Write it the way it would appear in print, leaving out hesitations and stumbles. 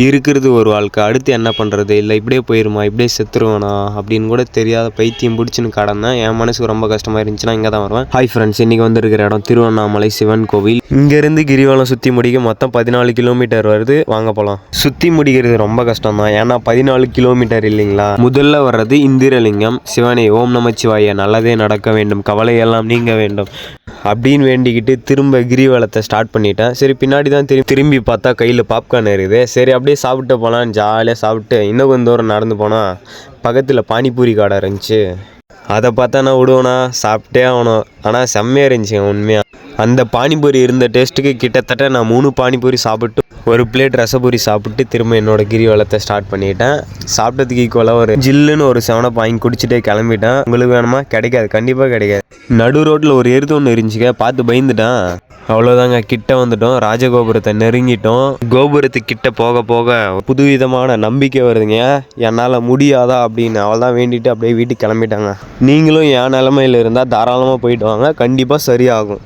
இருக்கிறது ஒரு வாழ்க்கை, அடுத்து என்ன பண்ணுறது, இல்லை இப்படியே போயிருமா, இப்படியே செத்துருவேனா அப்படின்னு கூட தெரியாத பைத்தியம் பிடிச்சின்னு கடந்தேன். என் மனசுக்கு ரொம்ப கஷ்டமாக இருந்துச்சுன்னா இங்கே தான் வருவேன். ஹாய் ஃப்ரெண்ட்ஸ், இன்றைக்கி வந்துருக்கிற இடம் திருவண்ணாமலை சிவன் கோவில். இங்கேருந்து கிரிவலம் சுற்றி முடிக்க மொத்தம் 14 கிலோமீட்டர் வருது. வாங்க போகலாம். சுற்றி முடிக்கிறது ரொம்ப கஷ்டம் தான், ஏன்னா 14 கிலோமீட்டர் இல்லைங்களா. முதல்ல வர்றது இந்திரலிங்கம். சிவனே ஓம் நமச்சிவாய, நல்லதே நடக்க வேண்டும், கவலையெல்லாம் நீங்க வேண்டும் அப்படின்னு வேண்டிக்கிட்டு திரும்ப கிரிவலத்தை ஸ்டார்ட் பண்ணிட்டேன். சரி, பின்னாடி தான் திரும்பி பார்த்தா கையில் பாப்கார்ன் இருக்குது. சரி, அப்படியே சாப்பிட்டு போகலான்னு ஜாலியாக சாப்பிட்டு இன்னும் கொஞ்சம் தூரம் நடந்து போனால் பக்கத்தில் பானிபூரி கடை இருந்துச்சு. அதை பார்த்தா நான் விடுவேனா, சாப்பிட்டே ஆகணும். ஆனால் செம்மையாக இருந்துச்சுங்க உண்மையாக. அந்த பானிபூரி இருந்த டேஸ்ட்டுக்கு கிட்டத்தட்ட நான் 3 பானிபூரி சாப்பிட்டு ஒரு பிளேட் ரசபூரி சாப்பிட்டு திரும்ப என்னோட கிரிவலத்தை ஸ்டார்ட் பண்ணிட்டேன். சாப்பிட்டதுக்கு ஈக்குவலாக ஒரு ஜில்லுன்னு ஒரு 7 வாங்கி குடிச்சிட்டே கிளம்பிட்டேன். உங்களுக்கு வேணுமா? கிடைக்காது, கண்டிப்பாக கிடைக்காது. நடு ரோட்டில் ஒரு எருது ஒன்று இருந்துச்சுங்க, பார்த்து பயந்துட்டேன். அவ்வளோதாங்க, கிட்ட வந்துட்டோம். ராஜகோபுரத்தை நெருங்கிட்டோம். கோபுரத்துக்கு கிட்ட போக போக புதுவிதமான நம்பிக்கை வருதுங்க. என்னால் முடியாதா அப்படின்னு அவள்தான் வேண்டிட்டு அப்படியே வீட்டுக்கு கிளம்பிட்டாங்க. நீங்களும் என் நிலமையில் இருந்தால் தாராளமாக போயிட்டு வாங்க, கண்டிப்பாக சரியாகும்.